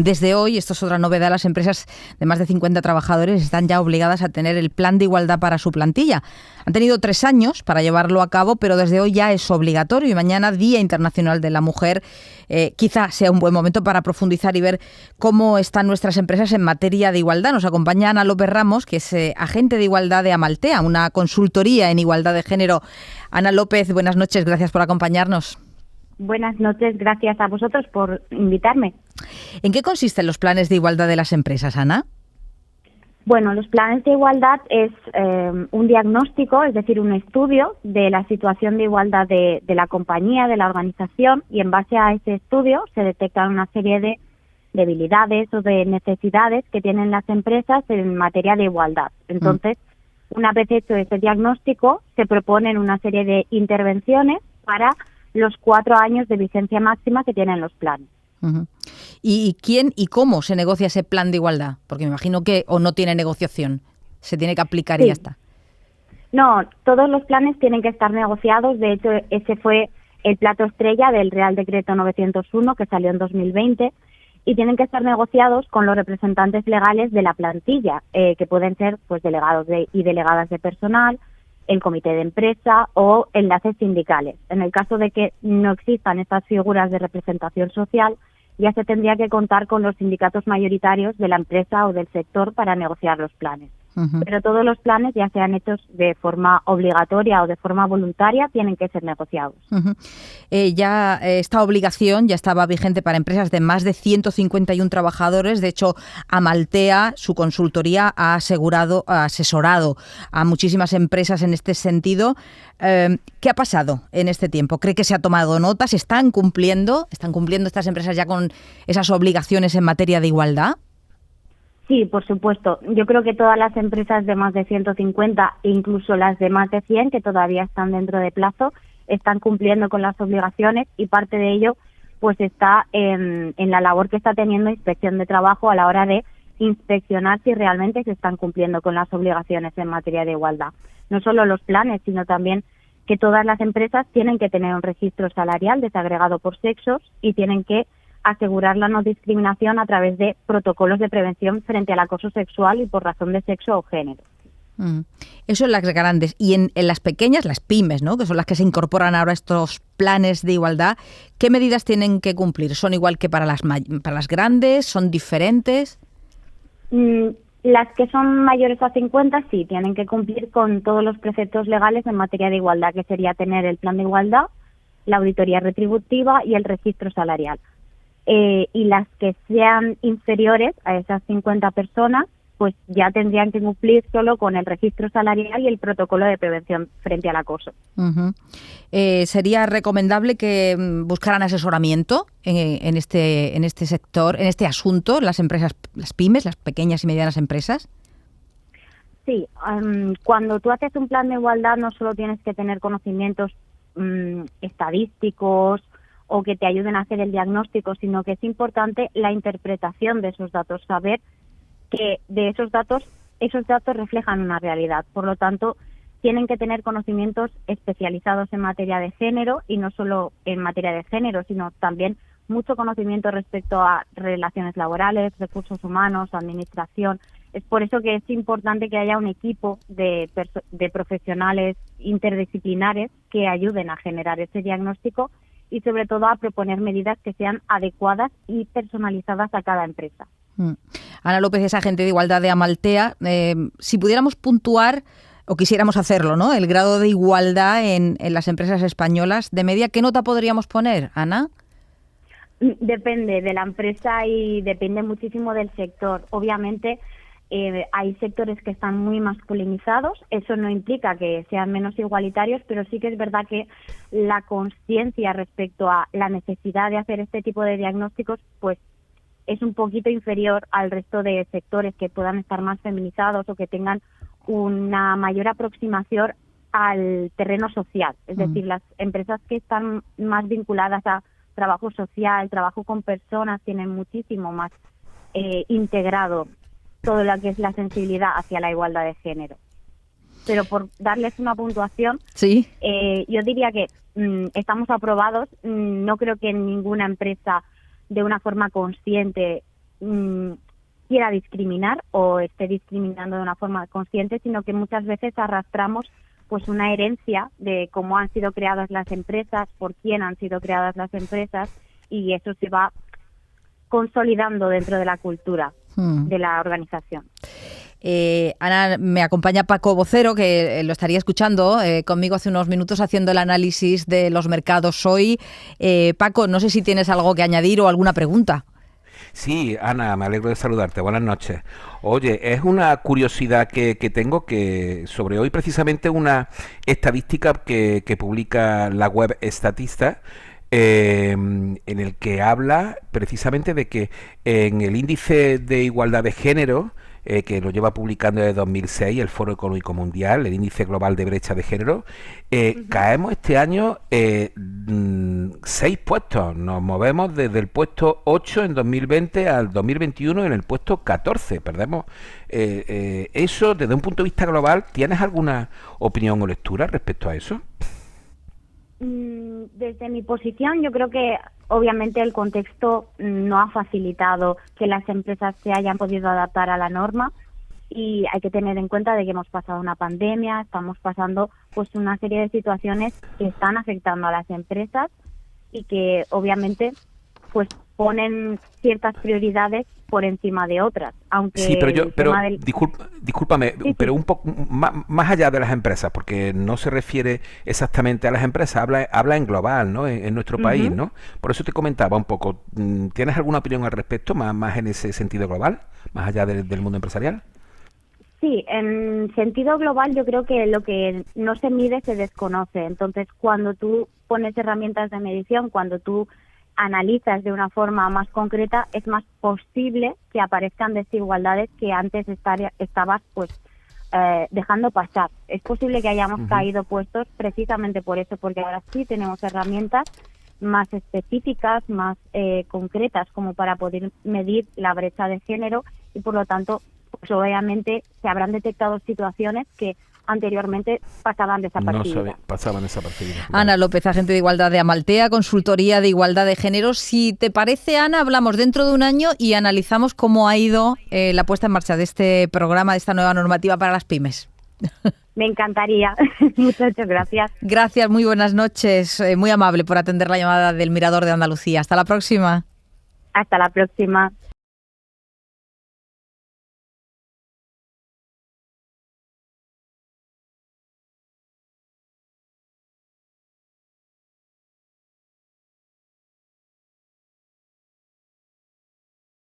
Desde hoy, esto es otra novedad, las empresas de más de 50 trabajadores están ya obligadas a tener el plan de igualdad para su plantilla. Han tenido 3 años para llevarlo a cabo, pero desde hoy ya es obligatorio y mañana, Día Internacional de la Mujer, quizá sea un buen momento para profundizar y ver cómo están nuestras empresas en materia de igualdad. Nos acompaña Ana López Ramos, que es agente de igualdad de Amaltea, una consultoría en igualdad de género. Ana López, buenas noches, gracias por acompañarnos. Buenas noches, gracias a vosotros por invitarme. ¿En qué consisten los planes de igualdad de las empresas, Ana? Bueno, los planes de igualdad es un diagnóstico, es decir, un estudio de la situación de igualdad de la compañía, de la organización, y en base a ese estudio se detectan una serie de debilidades o de necesidades que tienen las empresas en materia de igualdad. Entonces, una vez hecho ese diagnóstico, se proponen una serie de intervenciones para los 4 años de vigencia máxima que tienen los planes. Uh-huh. ¿Y quién y cómo se negocia ese plan de igualdad? Porque me imagino que o no tiene negociación, se tiene que aplicar y ya está. No, todos los planes tienen que estar negociados. De hecho, ese fue el plato estrella del Real Decreto 901 que salió en 2020 y tienen que estar negociados con los representantes legales de la plantilla, que pueden ser pues delegados y delegadas de personal, el comité de empresa o enlaces sindicales. En el caso de que no existan estas figuras de representación social, ya se tendría que contar con los sindicatos mayoritarios de la empresa o del sector para negociar los planes. Uh-huh. Pero todos los planes, ya sean hechos de forma obligatoria o de forma voluntaria, tienen que ser negociados. Uh-huh. Esta obligación ya estaba vigente para empresas de más de 151 trabajadores. De hecho, Amaltea, su consultoría, ha asesorado a muchísimas empresas en este sentido. ¿Qué ha pasado en este tiempo? ¿Cree que se ha tomado nota? ¿Se están cumpliendo? ¿Están cumpliendo estas empresas ya con esas obligaciones en materia de igualdad? Sí, por supuesto. Yo creo que todas las empresas de más de 150 e incluso las de más de 100 que todavía están dentro de plazo están cumpliendo con las obligaciones y parte de ello pues está en la labor que está teniendo Inspección de Trabajo a la hora de inspeccionar si realmente se están cumpliendo con las obligaciones en materia de igualdad. No solo los planes, sino también que todas las empresas tienen que tener un registro salarial desagregado por sexos y tienen que asegurar la no discriminación a través de protocolos de prevención frente al acoso sexual y por razón de sexo o género. Eso en las grandes. Y en las pequeñas, las pymes, ¿no?, que son las que se incorporan ahora a estos planes de igualdad, ¿qué medidas tienen que cumplir? ¿Son igual que para las grandes? ¿Son diferentes? Las que son mayores a 50 sí, tienen que cumplir con todos los preceptos legales en materia de igualdad, que sería tener el plan de igualdad, la auditoría retributiva y el registro salarial. Y las que sean inferiores a esas 50 personas, pues ya tendrían que cumplir solo con el registro salarial y el protocolo de prevención frente al acoso. Uh-huh. ¿Sería recomendable que buscaran asesoramiento en este sector, en este asunto, las empresas, las pymes, las pequeñas y medianas empresas? Sí, cuando tú haces un plan de igualdad no solo tienes que tener conocimientos estadísticos o que te ayuden a hacer el diagnóstico, sino que es importante la interpretación de esos datos, saber que de esos datos reflejan una realidad. Por lo tanto, tienen que tener conocimientos especializados en materia de género y no solo en materia de género, sino también mucho conocimiento respecto a relaciones laborales, recursos humanos, administración. Es por eso que es importante que haya un equipo de profesionales interdisciplinares que ayuden a generar ese diagnóstico y sobre todo a proponer medidas que sean adecuadas y personalizadas a cada empresa. Ana López es agente de igualdad de Amaltea. Si pudiéramos puntuar, o quisiéramos hacerlo, ¿no?, el grado de igualdad en las empresas españolas de media, ¿qué nota podríamos poner, Ana? Depende de la empresa y depende muchísimo del sector. Obviamente hay sectores que están muy masculinizados, eso no implica que sean menos igualitarios, pero sí que es verdad que la consciencia respecto a la necesidad de hacer este tipo de diagnósticos pues es un poquito inferior al resto de sectores que puedan estar más feminizados o que tengan una mayor aproximación al terreno social. Es decir, las empresas que están más vinculadas a trabajo social, trabajo con personas, tienen muchísimo más integrado todo lo que es la sensibilidad hacia la igualdad de género. Pero por darles una puntuación, ¿sí? Yo diría que estamos aprobados. No creo que en ninguna empresa de una forma consciente quiera discriminar o esté discriminando de una forma consciente, sino que muchas veces arrastramos pues una herencia de cómo han sido creadas las empresas, por quién han sido creadas las empresas, y eso se va consolidando dentro de la cultura de la organización. Ana, me acompaña Paco Vocero, que lo estaría escuchando conmigo hace unos minutos haciendo el análisis de los mercados hoy. Paco, no sé si tienes algo que añadir o alguna pregunta. Sí, Ana, me alegro de saludarte. Buenas noches. Oye, es una curiosidad que tengo que sobre hoy precisamente una estadística que publica la web Statista, en el que habla precisamente de que en el índice de igualdad de género, que lo lleva publicando desde 2006 el Foro Económico Mundial, el índice global de brecha de género, caemos este año 6 puestos, nos movemos desde el puesto 8 en 2020 al 2021 en el puesto 14, perdemos eso desde un punto de vista global. ¿Tienes alguna opinión o lectura respecto a eso? Desde mi posición, yo creo que obviamente el contexto no ha facilitado que las empresas se hayan podido adaptar a la norma, y hay que tener en cuenta de que hemos pasado una pandemia, estamos pasando pues una serie de situaciones que están afectando a las empresas y que obviamente pues ponen ciertas prioridades por encima de otras, aunque sí, discúlpame, sí. Pero un poco más allá de las empresas, porque no se refiere exactamente a las empresas, habla en global, ¿no? En nuestro país, ¿no? Por eso te comentaba un poco, ¿tienes alguna opinión al respecto, más en ese sentido global, más allá del mundo empresarial? Sí, en sentido global yo creo que lo que no se mide se desconoce. Entonces, cuando tú pones herramientas de medición, cuando tú analizas de una forma más concreta, es más posible que aparezcan desigualdades que antes estabas pues dejando pasar. Es posible que hayamos caído puestos precisamente por eso, porque ahora sí tenemos herramientas más específicas, más concretas, como para poder medir la brecha de género, y por lo tanto, pues obviamente se habrán detectado situaciones que anteriormente pasaban desapercibidas. Pasaban desapercibidas. Ana López, agente de igualdad de Amaltea, consultoría de igualdad de género. Si te parece, Ana, hablamos dentro de un año y analizamos cómo ha ido la puesta en marcha de este programa, de esta nueva normativa para las pymes. Me encantaría. Muchas gracias. Gracias, muy buenas noches. Muy amable por atender la llamada del Mirador de Andalucía. Hasta la próxima. Hasta la próxima.